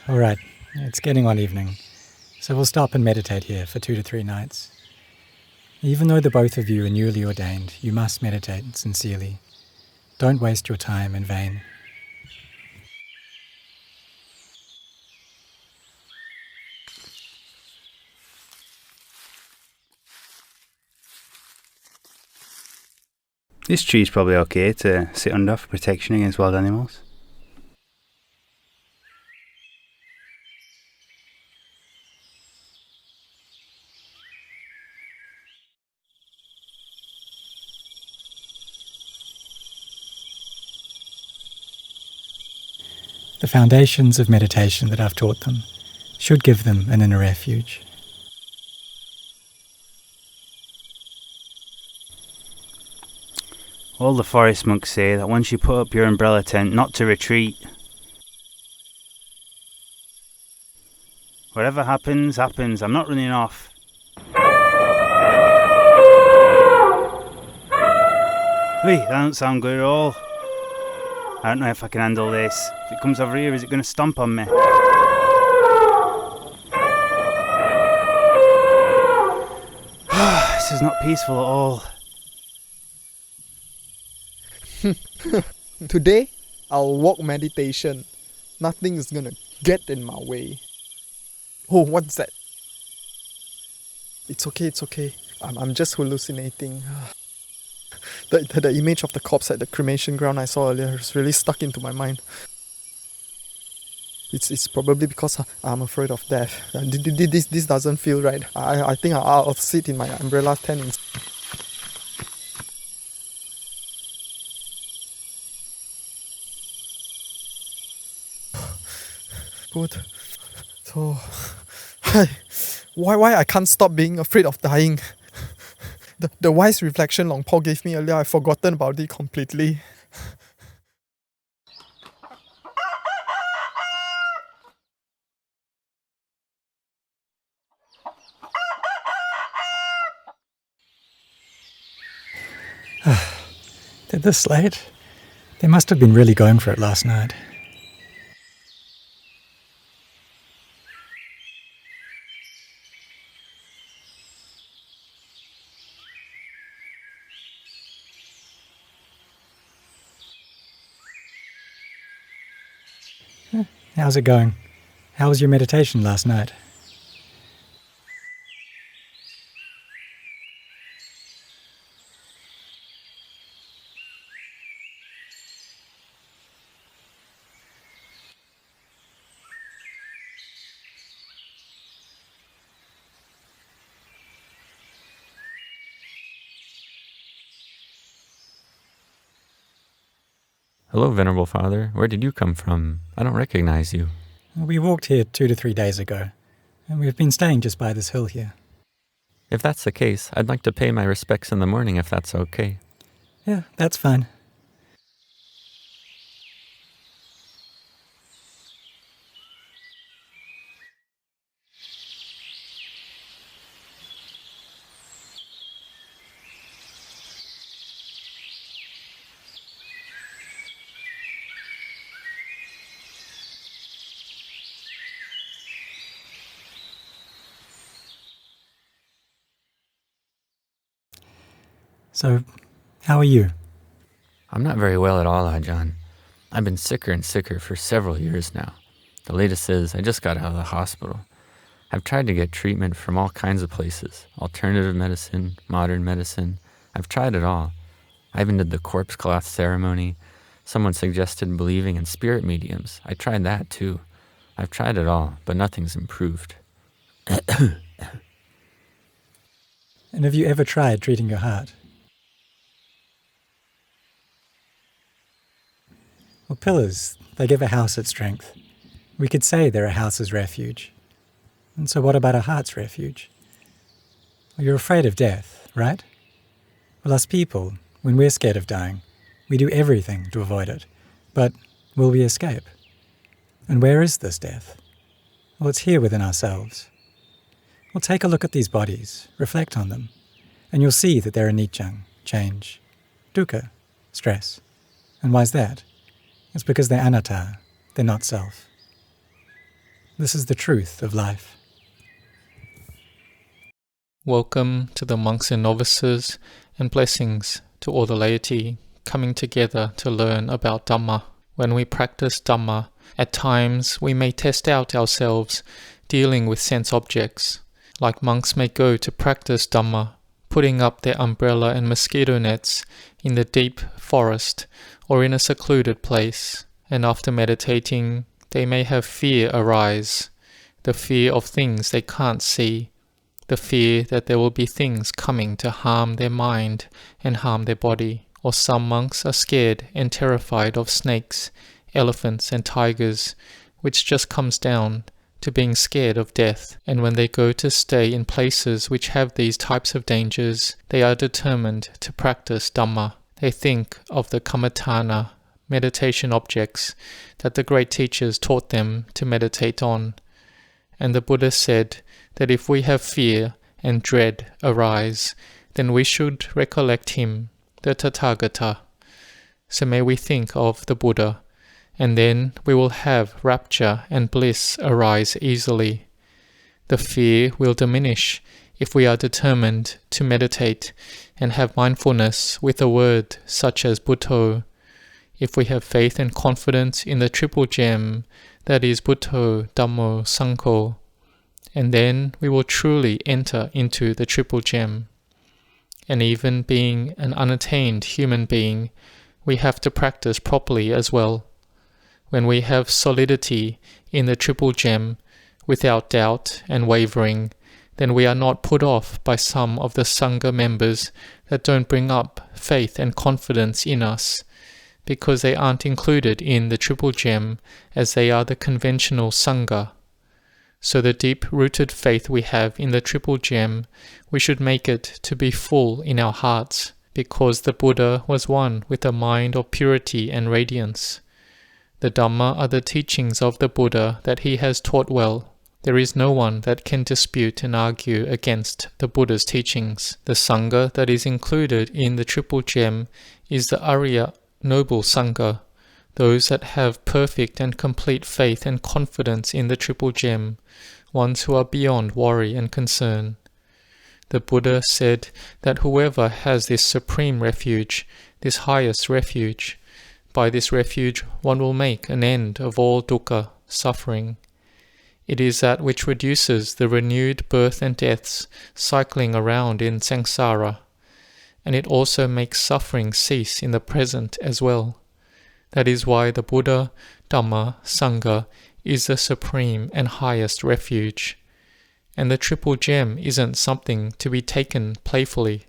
All right, it's getting on evening, so we'll stop and meditate here for 2 to 3 nights. Even though the both of you are newly ordained, you must meditate sincerely. Don't waste your time in vain. This tree's probably okay to sit under for protection against wild animals. The foundations of meditation that I've taught them should give them an inner refuge. All the forest monks say that once you put up your umbrella tent, not to retreat. Whatever happens, happens. I'm not running off. Hey, that don't sound good at all. I don't know if I can handle this. If it comes over here, is it going to stomp on me? This is not peaceful at all. Today, I'll walk meditation. Nothing is gonna get in my way. Oh, what's that? It's okay. I'm just hallucinating. The image of the corpse at the cremation ground I saw earlier is really stuck into my mind. It's probably because I'm afraid of death. This doesn't feel right. I think I'll sit in my umbrella tent. Good. So, why I can't stop being afraid of dying? The wise reflection Long Po gave me earlier, I've forgotten about it completely. Did this late? They must have been really going for it last night. How's it going? How was your meditation last night? Hello, Venerable Father. Where did you come from? I don't recognize you. We walked here 2 to 3 days ago, and we've been staying just by this hill here. If that's the case, I'd like to pay my respects in the morning if that's okay. Yeah, that's fine. So, how are you? I'm not very well at all, Ajahn. I've been sicker and sicker for several years now. The latest is I just got out of the hospital. I've tried to get treatment from all kinds of places. Alternative medicine, modern medicine. I've tried it all. I even did the corpse cloth ceremony. Someone suggested believing in spirit mediums. I tried that too. I've tried it all, but nothing's improved. And have you ever tried treating your heart? Well, pillars, they give a house its strength. We could say they're a house's refuge. And so what about a heart's refuge? Well, you're afraid of death, right? Well, us people, when we're scared of dying, we do everything to avoid it. But will we escape? And where is this death? Well, it's here within ourselves. Well, take a look at these bodies, reflect on them, and you'll see that they're anicca, change, dukkha, stress. And why's that? It's because they're anatta, they're not self. This is the truth of life. Welcome to the monks and novices, and blessings to all the laity coming together to learn about Dhamma. When we practice Dhamma, at times we may test out ourselves dealing with sense objects. Like monks may go to practice Dhamma, putting up their umbrella and mosquito nets in the deep forest or in a secluded place, and after meditating, they may have fear arise, the fear of things they can't see, the fear that there will be things coming to harm their mind and harm their body. Or some monks are scared and terrified of snakes, elephants and tigers, which just comes down to being scared of death. And when they go to stay in places which have these types of dangers, they are determined to practice Dhamma. They think of the kammatthana, meditation objects, that the great teachers taught them to meditate on. And the Buddha said that if we have fear and dread arise, then we should recollect him, the Tathagata. So may we think of the Buddha, and then we will have rapture and bliss arise easily. The fear will diminish if we are determined to meditate and have mindfulness with a word such as Buddho. If we have faith and confidence in the triple gem, that is Buddho, Dhammo, Sangho, and then we will truly enter into the triple gem. And even being an unattained human being, we have to practice properly as well. When we have solidity in the triple gem, without doubt and wavering, then we are not put off by some of the Sangha members that don't bring up faith and confidence in us, because they aren't included in the triple gem as they are the conventional Sangha. So the deep-rooted faith we have in the triple gem, we should make it to be full in our hearts, because the Buddha was one with a mind of purity and radiance. The Dhamma are the teachings of the Buddha that he has taught well. There is no one that can dispute and argue against the Buddha's teachings. The Sangha that is included in the triple gem is the Ariya noble Sangha, those that have perfect and complete faith and confidence in the triple gem, ones who are beyond worry and concern. The Buddha said that whoever has this supreme refuge, this highest refuge, by this refuge one will make an end of all dukkha, suffering. It is that which reduces the renewed birth and deaths cycling around in Samsara, and it also makes suffering cease in the present as well. That is why the Buddha, Dhamma, Sangha is the supreme and highest refuge. And the triple gem isn't something to be taken playfully.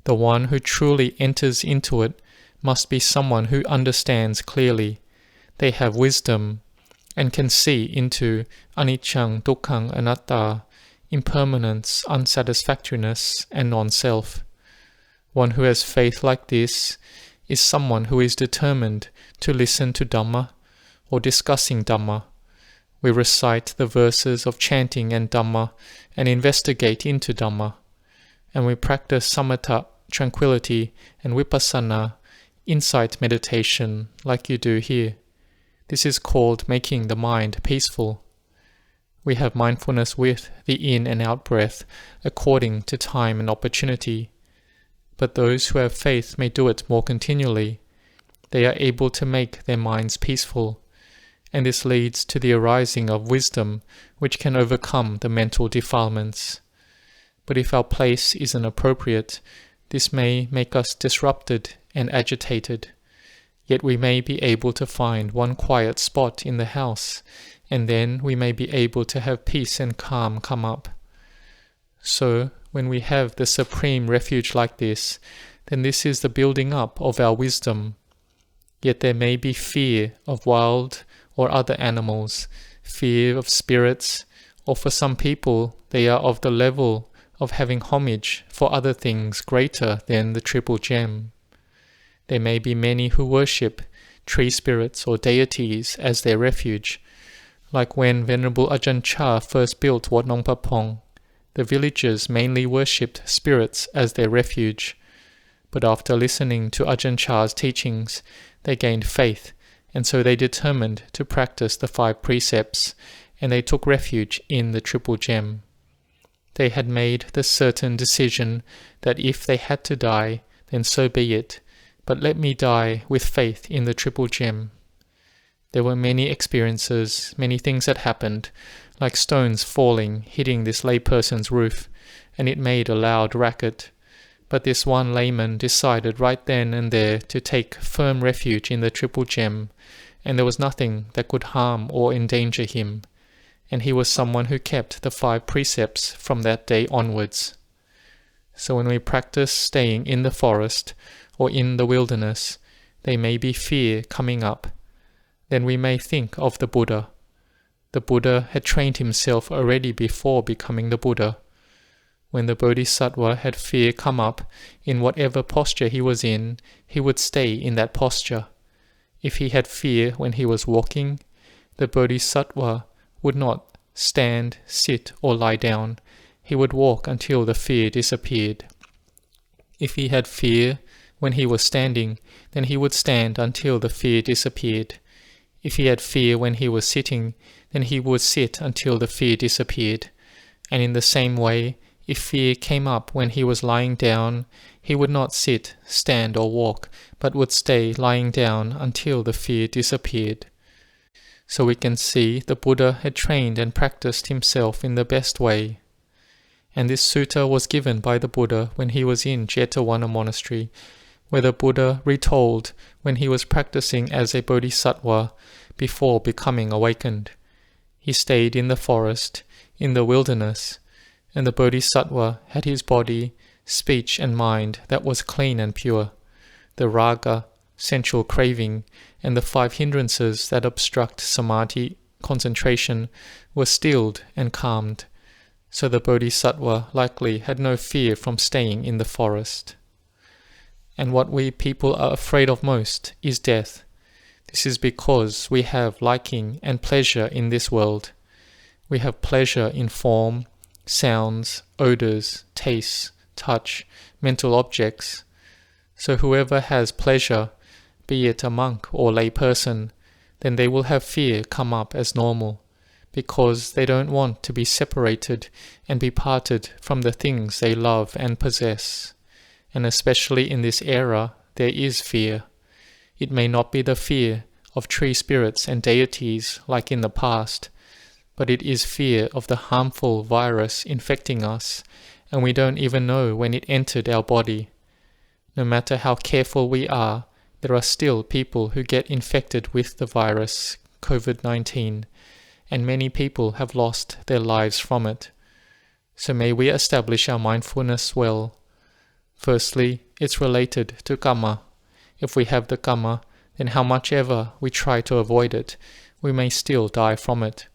The one who truly enters into it must be someone who understands clearly. They have wisdom and can see into anicca, dukkha, anatta, impermanence, unsatisfactoriness, and non-self. One who has faith like this is someone who is determined to listen to Dhamma or discussing Dhamma. We recite the verses of chanting and Dhamma and investigate into Dhamma. And we practice samatha, tranquility, and vipassana, insight meditation, like you do here. This is called making the mind peaceful. We have mindfulness with the in and out breath according to time and opportunity. But those who have faith may do it more continually. They are able to make their minds peaceful, and this leads to the arising of wisdom which can overcome the mental defilements. But if our place isn't appropriate, this may make us disrupted and agitated. Yet we may be able to find one quiet spot in the house, and then we may be able to have peace and calm come up. So, when we have the supreme refuge like this, then this is the building up of our wisdom. Yet there may be fear of wild or other animals, fear of spirits, or for some people they are of the level of having homage for other things greater than the triple gem. There may be many who worship tree spirits or deities as their refuge, like when Venerable Ajahn Chah first built Wat Nong Papong. The villagers mainly worshipped spirits as their refuge, but after listening to Ajahn Chah's teachings, they gained faith, and so they determined to practice the 5 precepts and they took refuge in the Triple Gem. They had made the certain decision that if they had to die, then so be it, but let me die with faith in the Triple Gem. There were many experiences, many things that happened, like stones falling, hitting this layperson's roof, and it made a loud racket. But this one layman decided right then and there to take firm refuge in the Triple Gem, and there was nothing that could harm or endanger him, and he was someone who kept the 5 precepts from that day onwards. So when we practice staying in the forest or in the wilderness, there may be fear coming up. Then we may think of the Buddha. The Buddha had trained himself already before becoming the Buddha. When the Bodhisattva had fear come up, in whatever posture he was in, he would stay in that posture. If he had fear when he was walking, the Bodhisattva would not stand, sit, or lie down. He would walk until the fear disappeared. If he had fear when he was standing, then he would stand until the fear disappeared. If he had fear when he was sitting, then he would sit until the fear disappeared. And in the same way, if fear came up when he was lying down, he would not sit, stand, or walk, but would stay lying down until the fear disappeared. So we can see the Buddha had trained and practiced himself in the best way. And this sutta was given by the Buddha when he was in Jetavana Monastery, where the Buddha retold when he was practicing as a bodhisattva before becoming awakened. He stayed in the forest, in the wilderness, and the bodhisattva had his body, speech and mind that was clean and pure. The raga, sensual craving, and the 5 hindrances that obstruct samadhi, concentration, were stilled and calmed. So the bodhisattva likely had no fear from staying in the forest. And what we people are afraid of most is death. This is because we have liking and pleasure in this world. We have pleasure in form, sounds, odors, tastes, touch, mental objects. So whoever has pleasure, be it a monk or lay person, then they will have fear come up as normal, because they don't want to be separated and be parted from the things they love and possess. And especially in this era, there is fear. It may not be the fear of tree spirits and deities like in the past, but it is fear of the harmful virus infecting us, and we don't even know when it entered our body. No matter how careful we are, there are still people who get infected with the virus, COVID-19, and many people have lost their lives from it. So may we establish our mindfulness well. Firstly, it's related to karma. If we have the karma, then how much ever we try to avoid it, we may still die from it.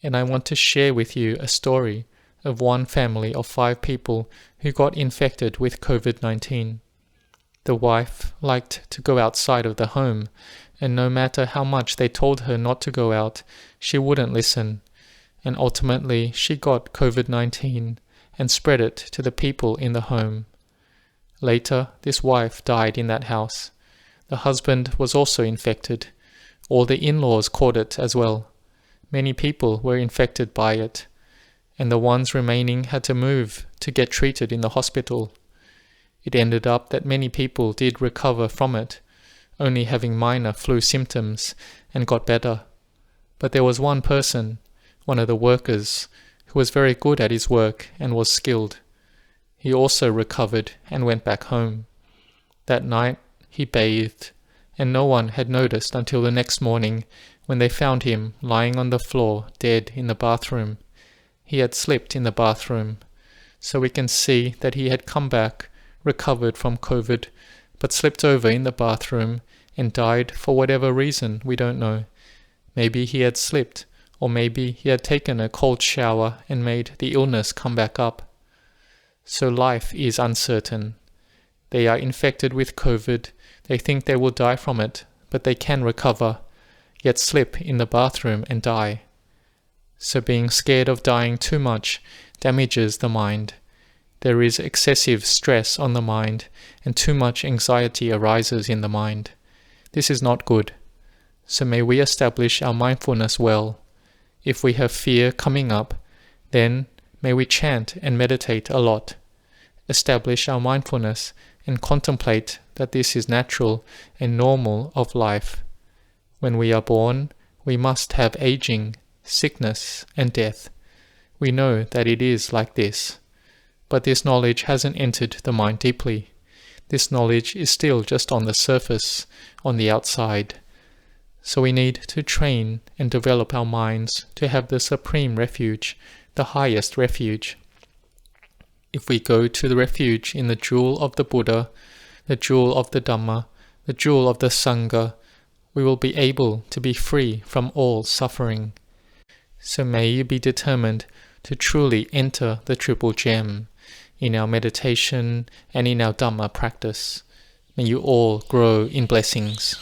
And I want to share with you a story of one family of 5 people who got infected with COVID-19. The wife liked to go outside of the home, and no matter how much they told her not to go out, she wouldn't listen. And ultimately, she got COVID-19 and spread it to the people in the home. Later, this wife died in that house. The husband was also infected. All the in-laws caught it as well. Many people were infected by it, and the ones remaining had to move to get treated in the hospital. It ended up that many people did recover from it, only having minor flu symptoms, and got better. But there was one person, one of the workers, who was very good at his work and was skilled. He also recovered and went back home. That night he bathed, and no one had noticed until the next morning when they found him lying on the floor dead in the bathroom. He had slipped in the bathroom, so we can see that he had come back, recovered from COVID, but slipped over in the bathroom and died for whatever reason we don't know. Maybe he had slipped, or maybe he had taken a cold shower and made the illness come back up. So life is uncertain. They are infected with COVID, they think they will die from it, but they can recover, yet slip in the bathroom and die. So being scared of dying too much damages the mind. There is excessive stress on the mind, and too much anxiety arises in the mind. This is not good. So may we establish our mindfulness well. If we have fear coming up, then may we chant and meditate a lot. Establish our mindfulness and contemplate that this is natural and normal of life. When we are born, we must have aging, sickness, and death. We know that it is like this. But this knowledge hasn't entered the mind deeply. This knowledge is still just on the surface, on the outside. So we need to train and develop our minds to have the supreme refuge, the highest refuge. If we go to the refuge in the jewel of the Buddha, the jewel of the Dhamma, the jewel of the Sangha, we will be able to be free from all suffering. So may you be determined to truly enter the Triple Gem in our meditation and in our Dhamma practice. May you all grow in blessings.